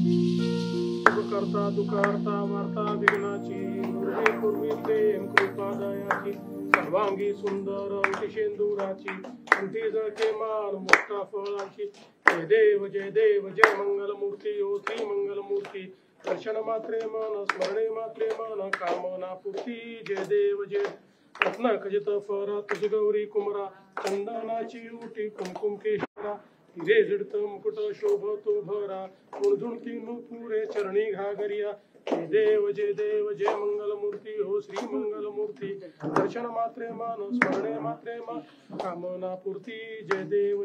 करता दुःखहर्ता वार्ता विघ्नाची दुर्गे पूर्वी प्रेम कृपा दयाची सर्वांगी सुंदर अंकिशेंदुराची अंती जळके मान मोठा फळाची जय देव जय मंगलमूर्ती ओ श्री मंगलमूर्ती दर्शन मात्रे मन स्मरणे मात्रे मन कामना पूर्ती जय देव जय रत्न खचित फरा तुझ गौरी कुमरा चंदनाची उटी कुमकुम केशरा हिरे जडत मुकुट शोभतो भरा उर्जुणती नुपुरे चरणी घागरिया जय देव जय मंगलमूर्ती हो श्री मंगलमूर्ती दर्शन मात्रे मान स्मरणे मात्रे मान कामना पूर्ती जय देव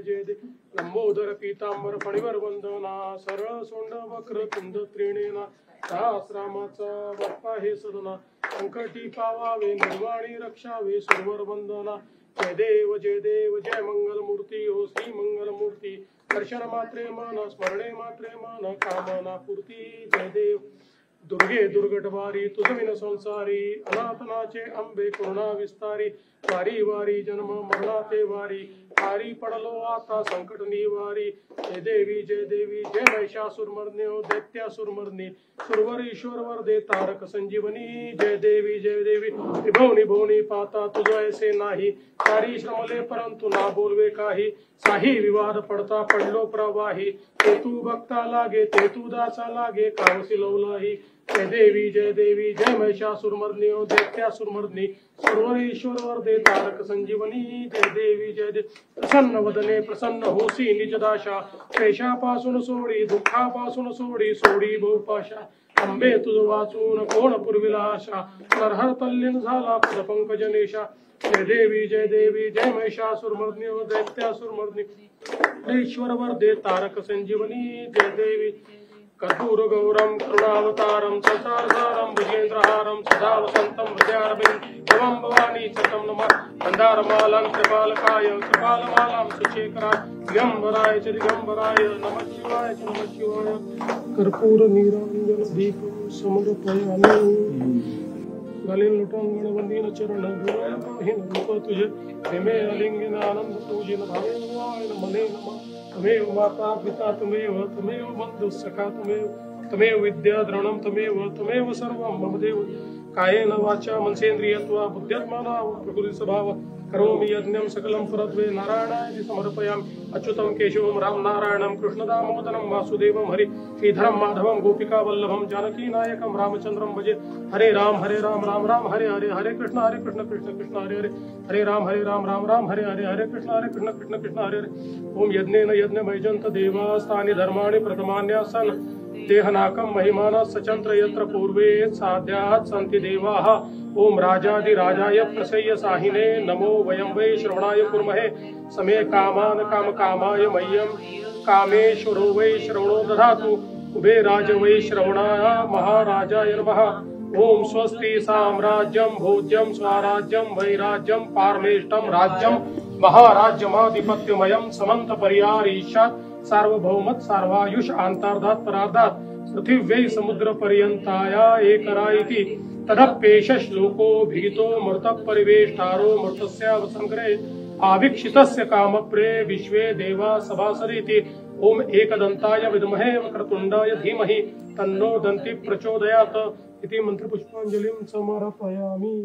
लंबोदर पीतांबर फणीवर वंदना सरळ सोंड वक्र कुंद त्रिणेना सहस्रामाचा बाप्पा हे सदना संकटी पावावे निर्वाणी रक्षावे सुरवर वंदना जय देव जय मंगलमूर्ती हो श्री मंगलमूर्ती दर्शन मात्रे मन स्मरणे मात्रे मन कामना पूर्ती जय देव दुर्गे दुर्गटवारी तुझविन संसारी अनाथनाचे अंबे करुणा विस्तारी वारी वारी जन्म मरणाते वारी वारी पडलो आता संकट निवारी जय देवी जय महिषासुरमर्दिनी दैत्यासुरमर्दिनी सुरवर ईश्वर वरदे तारक संजीवनी जय देवी विभवनी भवनी पाता तुझ ऐसे नाही सारी श्रमले परंतु ना बोलवे काही साही विवाद पडता पडलो प्रवाही ते तू भक्ता लागे ते तू दासा लागे कावसी लवलाही जय देवी जय महिषासुरमर्दिनी दैत्यासुरमर्दिनी सुरवर ईश्वर वरदे तारक संजीवनी जय देवी प्रसन्न वदने प्रसन्न होसी निज दाशा क्लेशापासून सोडी दुःखापासून सोडी बहुपाशा अंबे तुझ वाचून कोण पुरविला आशा नरहर तल्लीन झाला पद पंकजनेशा जय देवी जय महिषासुरमर्दिनी दैत्यासुरमर्दिनी ईश्वर वरदे तारक संजीवनी जय देवी कर्पूर गौरम करुणावतारम संसारसारम भुजेन्द्रहारम सदा वसंतम हृदयारविंदं भवानी चतम नमः मंदारमालं कृपालमालां सुशेखराय दिगंबराय नमः शिवाय कर्पूर नीरांजन दीपं समर्पयामि गलिन लुटांगण वंदीन चरण गुरुहिन रूप तुझे प्रेमे अलिंगन आनंद पूजिन भावाय मने नमः तमेव माता पिता तमेव बंधु सखा तमेव विद्या द्रोणम तमेव सर्वं मम देव कायेन वाचा मनसेन्द्रियत्वा बुद्ध्यात्मना प्रकृति स्वभाव करोमि यज्ञं सकलं परद्वे नारायणाय समर्पयामि अच्युतं केशवं राम नारायणं कृष्णदामोदरं वासुदेवं हरि श्रीधरं माधवं गोपिका वल्लभं जानकी नायकं रामचंद्रं भजे हरे राम राम राम हरे हरे कृष्ण कृष्ण कृष्ण हरे राम राम हरे कृष्ण कृष्ण हरे ओम यज्ञेन यज्ञमयजन्त देवास्तानि धर्माणि प्रथमान्यासन् देहनाकं महिमानः सचंत्र यत्र पूर्वे साध्यात् सन्ति देवाः ओम राजाधिराजाय प्रसय्य साहिने नमो वयं वै श्रवणाय कुर्महे समे कामान कामकामाय मह्यं कामेश्वरो वै श्रवणो दधातु उभे राज वै श्रवणाय महाराजाय नमः ओम स्वस्ति साम्राज्यं भोज्यं स्वराज्यं वैराज्यं पारमेष्टं राज्यं महाराज्यमाधिपत्यमयं समंत पर्यारीशात् सार्वभौमत् सार्वायुष आंतर्धात परार्धात पृथिव्यै समुद्र पर्यंताया एकराइति तदप्येष श्लोको भीतो मृत परिवेष्टारो मृतस्यावसंग्रहे आवीक्षितस्य कामप्रे विश्वे देवा सभासरिति ओम एकदंताय विद्महे वक्रतुंडाय धीमहि तन्नो दन्ति प्रचोदयात् इति मंत्र पुष्पांजलिं समर्पयामि।